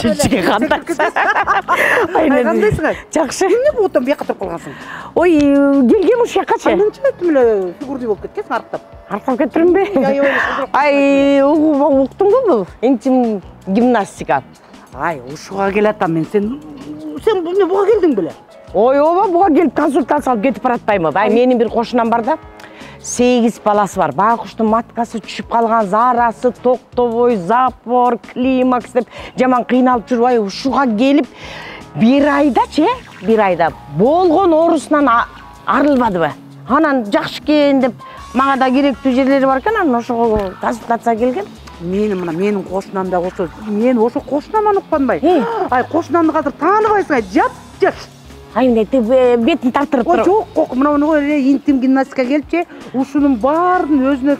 Жакшы кандай? Кандайсың? Жакшы. Эмне болуп бияка туруп калгансың? Ой, келгем ушу жаккачы. Канча айтым эле фигурный болуп кеткенсиң арыктап. Аркап кетирмби? Ай, уктуң го бул? Интим гимнастика. Ай, ушуга келатам мен. Сен эмне буга келдиң беле? Ой, ооба, буга келип консультация алып кетип баратпаймынбы? Ай, менин бир кошунам бар да. 8 баласы бар. Байкуштун маткасы түшүп калган, зарасы, токтобой, запор, климакс деп жаман кыйналып жүрүп, ай, ушуга келип бир айдачы, бир айда болгон оорусунан арылбадыбы? Анан жакшы экен деп мага да керектүү жерлери бар экен, анан ошого консультация келген. Менин кошунам да ошо. Мен ошо кошунаман укпанбай. Ай, кошунамды азыр тааныбайсың, ай, жап. Ай, эмне бетин тартырып туруп. Ой, жок, мына интим гимнастика келипчи, ушунун баарын өзүнө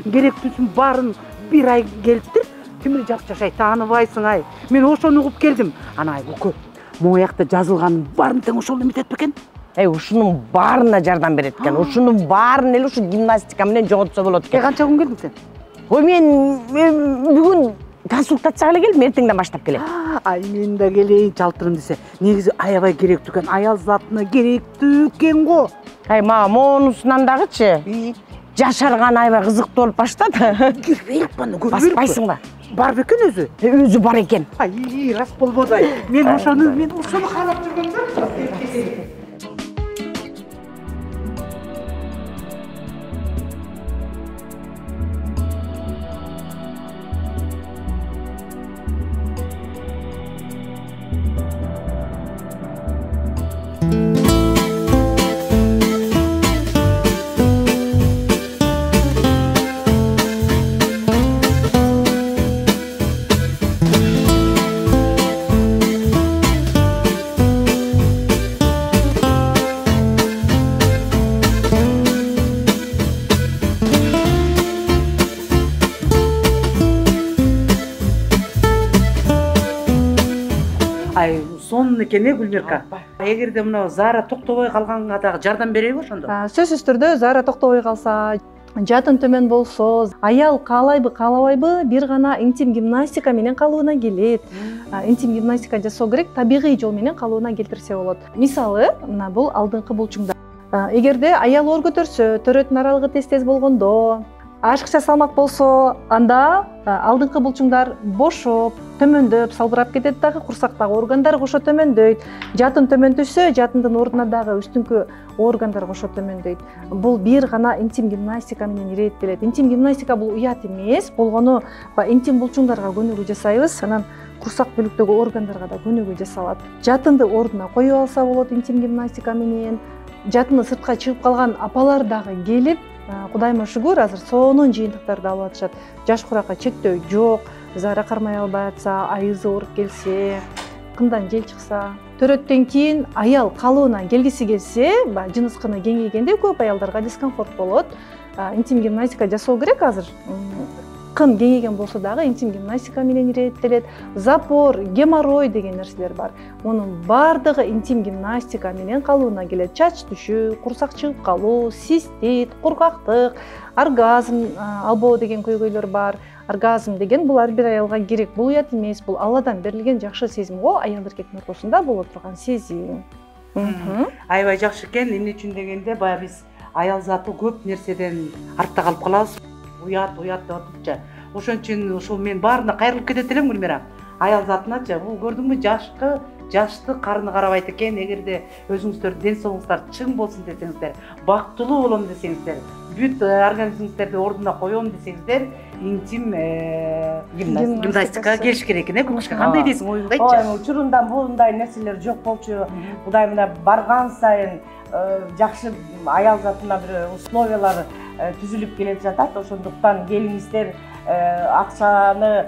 керектүүсүн баарын бир ай келиптир. Кимди жакшы тааныбайсың, ай. Мен ошону угуп келдим. Ана ай, көкө. Моякта жазылганын баарын тең ошол эметет бекен? Ушунун баарына жардам берет экен. Ушунун баарын эле ушу гимнастика менен жоготсо болот экен. Канча күн келдиң сен? Ой, мен бүгүн консультацияга эле келдим, эртеңден баштап келем. Ай, мен да келейин жалтырым десе. Негизи аябай керектүү экен, аял затына керектүү экен го. Ай, мага монусунан дагычы. Жашарган аябай кызыктуу болуп баштады. Көрбөйүк баны, Баспайсыңбы? Бар бекен өзү? Өзү бар экен. Ай, рас болбоду ай. Мен ошону карап жүргөм да. Ай, сонун экен Гүлмирка. Эгерде мына Зара токтобой калганга дагы жардам береби ошондо? Сөзсүз түрдө Зара токтобой калса, жатын төмөн болсо, аял каалайбы, каалабайбы, бир гана интим гимнастика менен калууна келет. Интим гимнастика жасоо керек, табигый жол менен калууна келтирсе болот. Мисалы, мына бул алдыңкы булчуңдар. Эгерде аял оор көтөрсө, төрөтүн аралыгы тез болгондо, ашыкча салмак болсо, анда алдыңкы булчуңдар бошоп, төмөндөп, салбырап кетет дагы, курсактагы органдар кошо төмөндөйт. Жатын төмөн түшсө, жатындын ордуна дагы үстүңкү органдар кошо төмөндөйт. Бул бир гана интим гимнастика менен иреттелет. Интим гимнастика бул уят эмес, болгону интим булчуңдарга көнүгүү жасайбыз, анан курсак бөлүктөгү органдарга да көнүгүү жасалат. Жатынды ордуна коюп алса болот интим гимнастика менен. Жатыны сыртка чыгып калган апалар дагы келип, Кудайыма шүгүр, азыр сонун жыйынтыктарды алып атышат. Жаш куракка чектөө жок, Зара кармай албай атса, айызы ооруп келсе, кындан жел чыкса, төрөттөн кийин аял калууна келгиси келсе, жыныс кыны кеңейгенде көп аялдарга дискомфорт болот. Интим гимнастика жасоо керек азыр. Кын кеңейген болсо дагы интим гимнастика менен иреттелет. Запор, геморрой деген нерселер бар. Мунун бардыгы интим гимнастика менен калууна келет. Чач түшүү, курсак чыгып калуу, цистит, кургактык, оргазм албоо деген көйгөйлөр бар. Оргазм деген бул ар бир аялга керек. Бул уят эмес, бул Алладан берилген жакшы сезим го, аял эркектин ортосунда боло турган сезим. Аябай жакшы экен. Эмне үчүн дегенде, баягы биз аял заты көп нерседен артта калып калабыз. Уят деп атыпчы. Ошон үчүн ушул мен баарына кайрылып кетет элем Гүлмира. Аял затыначы, бул көрдүңбү, жашты карыны карабайт экен. Эгерде өзүңүздөр ден соолугуңуздар чың болсун десеңиздер, бактылуу болом десеңиздер, бүт организмиңиздерди ордуна коем десеңиздер, интим гимнастикага келиш керек экен. Кумушка кандай дейсиң, оюңду айтчы? Ой, учурунда мындай нерселер жок болчу. Кудай мына барган сайын жакшы аял затына бир условиялар түзүлүп келе жатат. Ошондуктан келиңиздер акчаны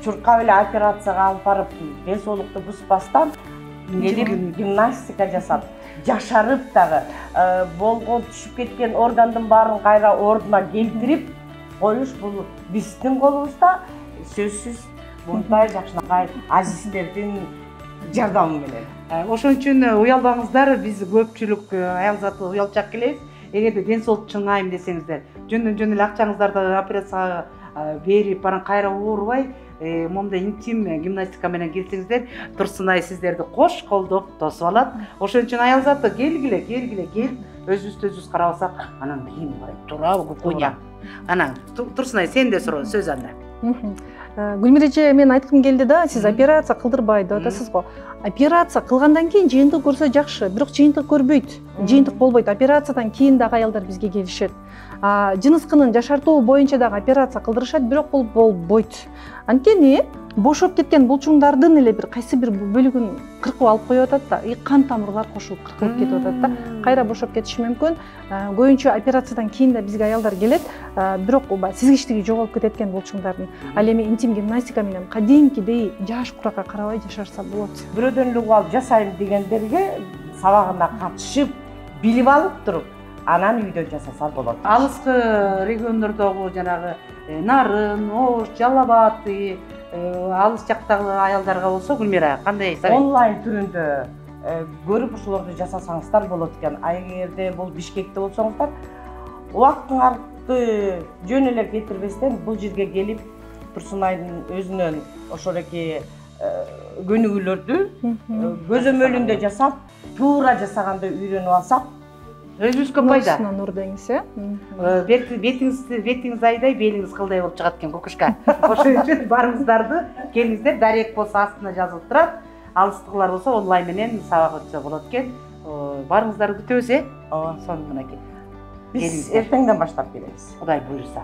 чуркап эле операцияга алып барып, ден соолукту бузбастан гимнастика жасап, жашарып дагы болгон түшүп кеткен органдын баарын кайра ордуна келтирип коюш, бул биздин колубузда. Сөзсүз мындай жакшынакай азиздердин жардамы менен. Ошон үчүн уялбаңыздар, биз көпчүлүк аял заты уялчак келебиз. Эгерде ден соолук чыңайым десеңиздер, жөндөн эле акчаңыздарды операцияга берип, анан кайра оорубай, момундай интим гимнастика менен келсеңиздер, Турсунай сиздерди кош колдоп тосуп алат. Ошон үчүн аял заты келгиле, өзүбүздү өзүбүз карап алсак, анан кийин туурабы кукуня. Анан Турсунай сен да суроо, сөз анда. Гүлмира эже, мен айткым келди да, сиз операция кылдырбай деп атасыз го. Операция кылгандан кийин жыйынтык көрсө жакшы, бирок жыйынтык көрбөйт. Жыйынтык болбойт. Операциядан кийин дагы аялдар бизге келишет. Жыныскынын жашартуу боюнча дагы операция кылдырышат, бирок бул болбойт. Анткени бошоп кеткен булчуңдардын эле бир кайсы бир бөлүгүн кыркып алып коюп атат да, кан тамырлар кошулуп кыркылып кетип атат да. Кайра бошоп кетиши мүмкүн. Көбүнчө операциядан кийин да бизге аялдар келет, бирок сизгичтиги жоголуп кетет экен булчуңдардын. Ал эми интим гимнастика менен кадимкидей жаш куракка карабай жашарса болот. Бирөөдөн угуп алып жасайм дегендерге сабагына катышып, билип алып туруп, анан үйдө жасаса болот. Алыскы региондордогу жанагы Нарын, Ош, Жалал Абад, алыс жактагы аялдарга болсо, Гүлмира, кандай совет? Онлайн түрүндө көрүп ошолорду жасасаңыздар болот экен. Эгерде бул Бишкекте болсоңуздар, убактыңарды жөн эле кетирбестен бул жерге келип, Турсунайдын өзүнөн ошолеки көнүгүүлөрдү көзөмөлүндө жасап, туура жасаганды үйрөнүп алсак, өзүбүзгө пайда. Нур деңиз, Бетиңиз айдай, белиңиз кылдай болуп чыгат экен кукушка. Ошон үчүн барыңыздарды келиңиздер, дарек болсо астына жазылып турат. Алыстыгылар болсо онлайн менен сабак өтсө болот экен. Барыңыздарды күтөбүз, Ооба, сонун мынакей. Биз эртеңден баштап келебиз. Кудай буйрса.